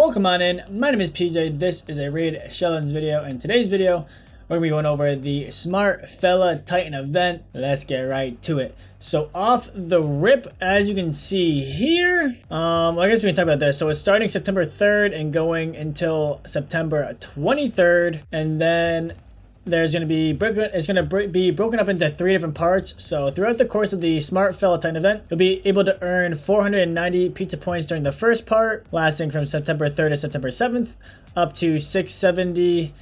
Welcome on in. My name is PJ. This is a Raid Shellens video. In today's video, we're going to be going over the Smart Fella Titan event. Let's get right to it. So off the rip, as you can see here, I guess we can talk about this. So it's starting September 3rd and going until September 23rd. And then there's going to be be broken up into 3 different parts. So throughout the course of the Smart Fella Titan event, you'll be able to earn 490 pizza points during the first part, lasting from September 3rd to September 7th, up to 670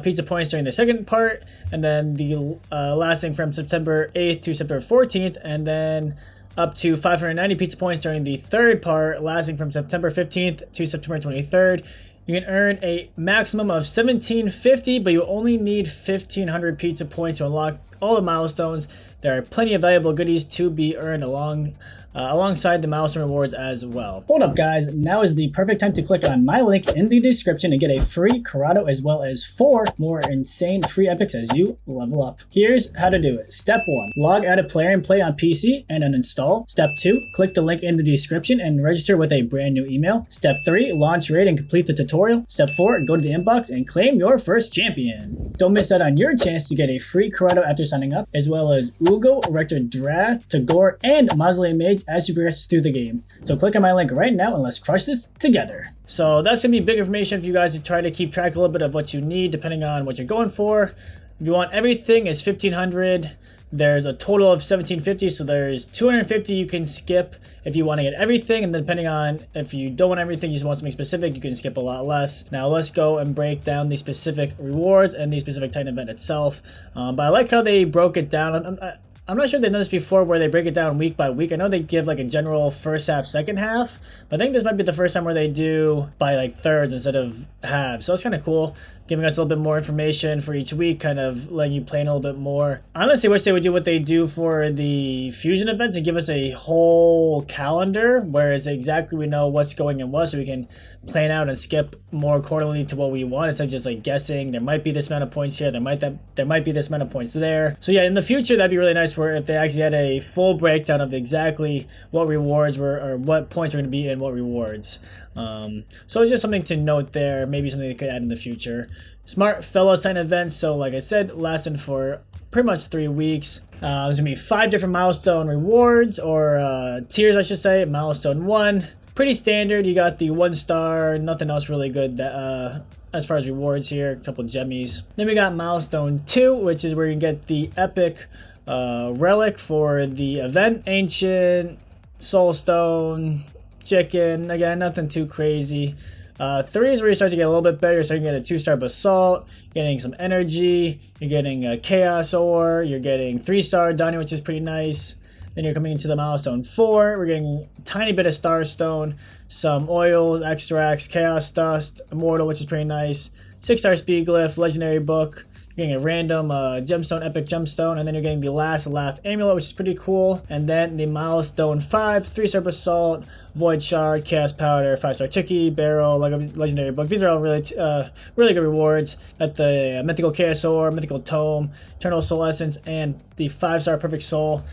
pizza points during the second part, and then the lasting from September 8th to September 14th, and then up to 590 pizza points during the third part, lasting from September 15th to September 23rd. You can earn a maximum of 1750, but you only need 1500 pizza points to unlock all the milestones. There are plenty of valuable goodies to be earned alongside the milestone rewards as well. Hold up guys, now is the perfect time to click on my link in the description and get a free Karato as well as 4 more insane free epics as you level up. Here's how to do it. Step 1, log out of player and play on PC and uninstall. Step 2, click the link in the description and register with a brand new email. Step 3, launch raid and complete the tutorial. Step 4, go to the inbox and claim your first champion. Don't miss out on your chance to get a free Karato after signing up, as well as Uugo, Rector Drath, Tagoar, and Mausoleum Mage as you progress through the game. So click on my link right now and let's crush this together. So that's going to be big information for you guys to try to keep track a little bit of what you need depending on what you're going for. If you want everything, it's 1500. There's a total of 1750, so there's 250 you can skip if you want to get everything, and then depending on if you don't want everything, you just want something specific, you can skip a lot less. Now let's go and break down the specific rewards and the specific Titan event itself. But I like how they broke it down. I'm not sure if they've done this before where they break it down week by week. I know they give like a general first half, second half, but I think this might be the first time where they do by like thirds instead of halves. So it's kind of cool, giving us a little bit more information for each week, kind of letting you plan a little bit more. I honestly wish they would do what they do for the fusion events and give us a whole calendar where it's exactly we know what's going in what, so we can plan out and skip more accordingly to what we want instead of just like guessing there might be this amount of points here, there might be this amount of points there. So yeah, in the future that'd be really nice where if they actually had a full breakdown of exactly what rewards were or what points were going to be in what rewards. So it's just something to note there, maybe something they could add in the future. Smart Fella Titan event, so like I said, lasting for pretty much 3 weeks. There's gonna be 5 different milestone rewards, or tiers I should say. Milestone 1, pretty standard, you got the 1 star, nothing else really good that as far as rewards here, a couple jemmies. Then we got milestone 2, which is where you can get the epic relic for the event. Ancient, soulstone, chicken, again nothing too crazy. 3 is where you start to get a little bit better, so you can get a 2-star basalt, getting some energy, you're getting a chaos ore, you're getting 3-star Donnie, which is pretty nice. Then you're coming into the milestone 4, we're getting a tiny bit of starstone, some oils, extracts, chaos dust, immortal, which is pretty nice, 6-star speed glyph, legendary book. You're getting a random gemstone, epic gemstone, and then you're getting the last laugh amulet, which is pretty cool. And then the milestone 5, 3-star basalt, void shard, chaos powder, 5-star chicky, barrel, legendary book. These are all really good rewards. At the mythical chaos ore, mythical tome, eternal soul essence, and the 5-star perfect soul.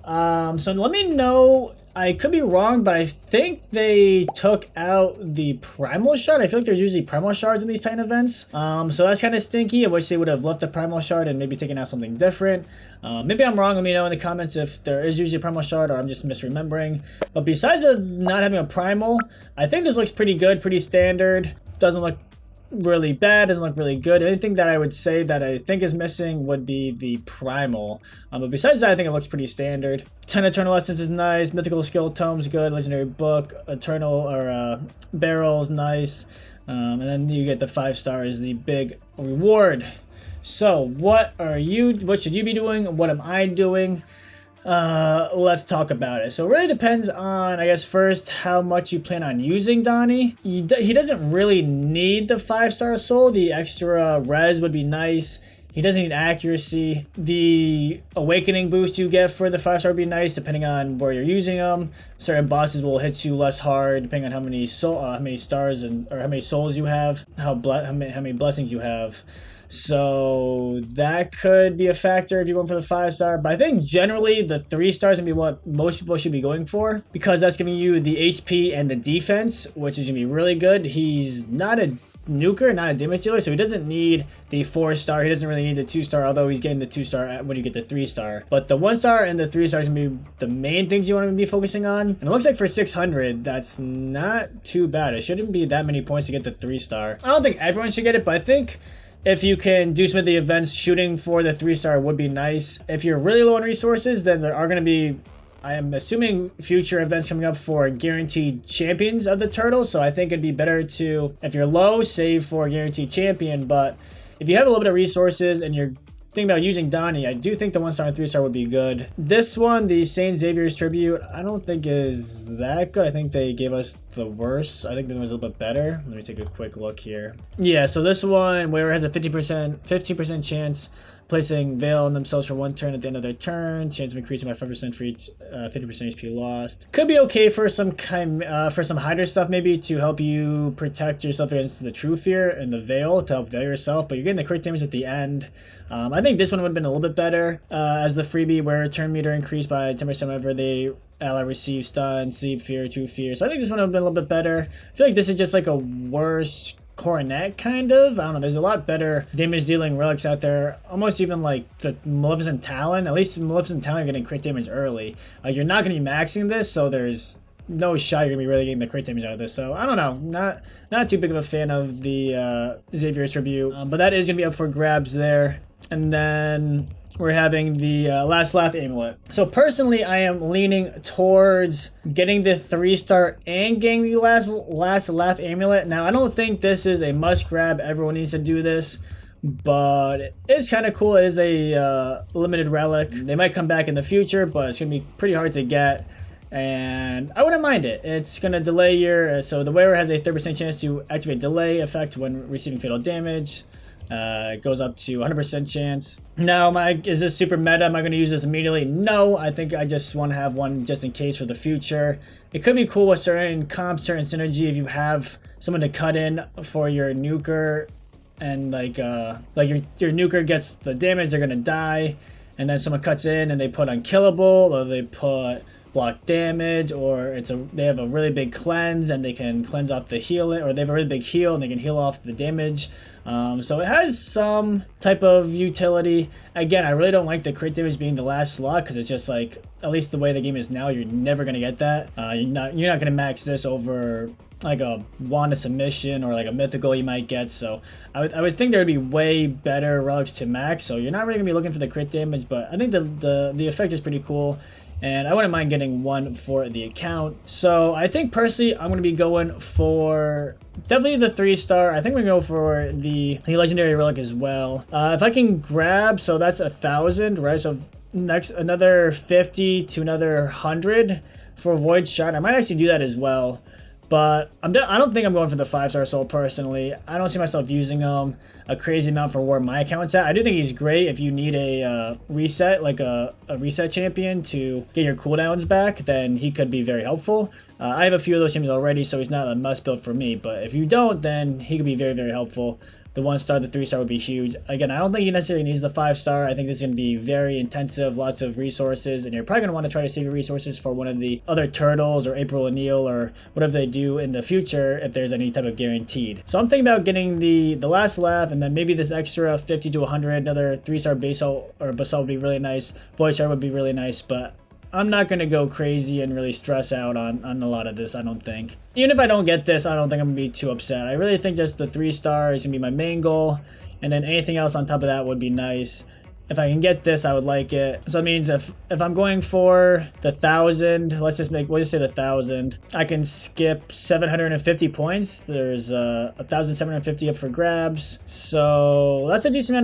So let me know, I could be wrong, but I think they took out the primal shard. I feel like there's usually primal shards in these Titan events. So that's kind of stinky. I wish they would have left the primal shard and maybe taken out something different. Maybe I'm wrong, let me know in the comments if there is usually a primal shard or I'm just misremembering. But besides not having a primal, I think this looks pretty good, pretty standard. Doesn't look really bad, doesn't look really good. Anything that I would say that I think is missing would be the primal, but besides that I think it looks pretty standard. 10 eternal essence is nice, mythical skill tome's good, legendary book, eternal or barrel's nice, and then you get the 5 stars, the big reward. So what should you be doing? What am I doing? Let's talk about it. So it really depends on, I guess, first how much you plan on using Donnie. He doesn't really need the 5-star soul. The extra res would be nice He doesn't need accuracy. The awakening boost you get for the 5-star would be nice depending on where you're using them. Certain bosses will hit you less hard depending on how many stars or how many souls you have, how many blessings you have. So that could be a factor if you're going for the 5-star. But I think generally the 3 stars is gonna be what most people should be going for, because that's giving you the HP and the defense, which is gonna be really good. He's not a nuker, not a damage dealer, so he doesn't need the 4-star. He doesn't really need the 2-star, although he's getting the 2-star when you get the 3-star. But the 1-star and the 3-star is gonna be the main things you want to be focusing on. And it looks like for 600, that's not too bad. It shouldn't be that many points to get the 3-star. I don't think everyone should get it, but I think if you can do some of the events, shooting for the 3-star would be nice. If you're really low on resources, then there are going to be, I am assuming, future events coming up for guaranteed champions of the turtle. So I think it'd be better to, if you're low, save for a guaranteed champion. But if you have a little bit of resources and you're thinking about using Donnie, I do think the 1-star and 3-star would be good. This one, the Saint Xavier's Tribute, I don't think is that good. I think they gave us the worst. I think this one's a little bit better. Let me take a quick look here. Yeah, so this one, where it has a 15% chance placing Veil on themselves for 1 turn at the end of their turn, chance of increasing by 5% for each 50% HP lost. Could be okay for some hider stuff, maybe to help you protect yourself against the True Fear and the Veil to help veil yourself, but you're getting the crit damage at the end. I think this one would have been a little bit better as the freebie, where turn meter increased by 10% whenever they ally receive stun, sleep, fear, True Fear. So I think this one would have been a little bit better. I feel like this is just like a worse Coronet, kind of. I don't know, there's a lot better damage dealing relics out there, almost even like the Maleficent Talon. At least Maleficent Talon, you're getting crit damage early. You're not going to be maxing this, so there's no shot you're going to be really getting the crit damage out of this. So I don't know, not too big of a fan of the Xavier's Tribute, but that is going to be up for grabs there. And then we're having the Last Laugh Amulet. So personally, I am leaning towards getting the 3-star and getting the Last Laugh Amulet. Now, I don't think this is a must grab. Everyone needs to do this, but it's kind of cool. It is a limited relic. They might come back in the future, but it's going to be pretty hard to get. And I wouldn't mind it. It's going to delay your... So the wearer has a 30% chance to activate delay effect when receiving fatal damage. It goes up to 100% chance. Now, is this super meta? Am I going to use this immediately? No, I think I just want to have one just in case for the future. It could be cool with certain comps, certain synergy, if you have someone to cut in for your nuker, and like your nuker gets the damage, they're going to die, and then someone cuts in and they put unkillable, or they put block damage, or they have a really big cleanse and they can cleanse off the heal, or they have a really big heal and they can heal off the damage. So it has some type of utility. Again, I really don't like the crit damage being the last slot, because it's just like, at least the way the game is now, you're never gonna get that. You're not gonna max this over like a wand of submission or like a mythical you might get. So I would think there would be way better relics to max. So you're not really gonna be looking for the crit damage, but I think the effect is pretty cool. And I wouldn't mind getting one for the account. So I think personally, I'm going to be going for definitely the 3-star. I think we're going to go for the legendary relic as well. If I can grab, so that's 1,000, right? So next, another 50 to another 100 for Void Shot. I might actually do that as well. But I don't think I'm going for the 5-star soul personally. I don't see myself using him a crazy amount for where my account's at. I do think he's great if you need a reset, like a reset champion to get your cooldowns back, then he could be very helpful. I have a few of those champions already, so he's not a must build for me. But if you don't, then he could be very, very helpful. The 1-star, the 3-star would be huge. Again, I don't think he necessarily needs the 5-star. I think this is going to be very intensive, lots of resources, and you're probably going to want to try to save your resources for one of the other turtles or April O'Neil or whatever they do in the future if there's any type of guaranteed. So I'm thinking about getting the Last Laugh, and then maybe this extra 50 to 100, another 3-star basalt or basalt would be really nice. Void Shard would be really nice, but I'm not going to go crazy and really stress out on a lot of this, I don't think. Even if I don't get this, I don't think I'm going to be too upset. I really think just the 3-star is going to be my main goal, and then anything else on top of that would be nice. If I can get this, I would like it. So it means if I'm going for the 1,000, we'll just say the 1,000, I can skip 750 points. There's 1,750 up for grabs. So that's a decent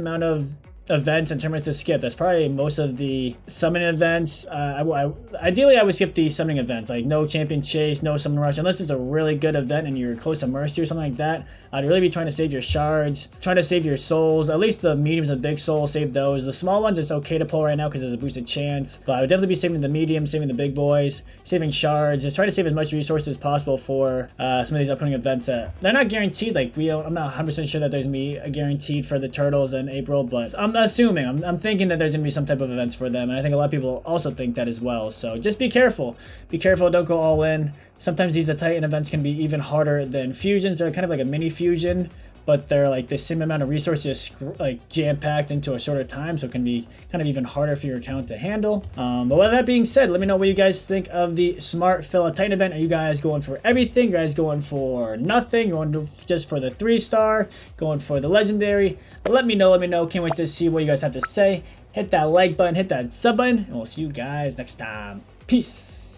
amount of events and tournaments to skip. That's probably most of the summoning events. Ideally, I would skip the summoning events, like no champion chase, no summon rush, unless it's a really good event and you're close to mercy or something like that. I'd really be trying to save your shards, trying to save your souls, at least the mediums and big souls, save those. The small ones, it's okay to pull right now because there's a boosted chance, but I would definitely be saving the mediums, saving the big boys, saving shards, just try to save as much resources as possible for some of these upcoming events that they're not guaranteed. Like, I'm not 100% sure that there's gonna be a guaranteed for the turtles in April, but I'm assuming, I'm thinking that there's gonna be some type of events for them, and I think a lot of people also think that as well. So just be careful. Be careful, don't go all in. Sometimes these Titan events can be even harder than fusions. They're kind of like a mini fusion, but they're like the same amount of resources like jam-packed into a shorter time, so it can be kind of even harder for your account to handle. But with that being said, let me know what you guys think of the Smart Fella Titan event. Are you guys going for everything? You guys going for nothing? You're going just for the 3-star? Going for the legendary? Let me know, Can't wait to see what you guys have to say. Hit that like button, hit that sub button, and we'll see you guys next time. Peace.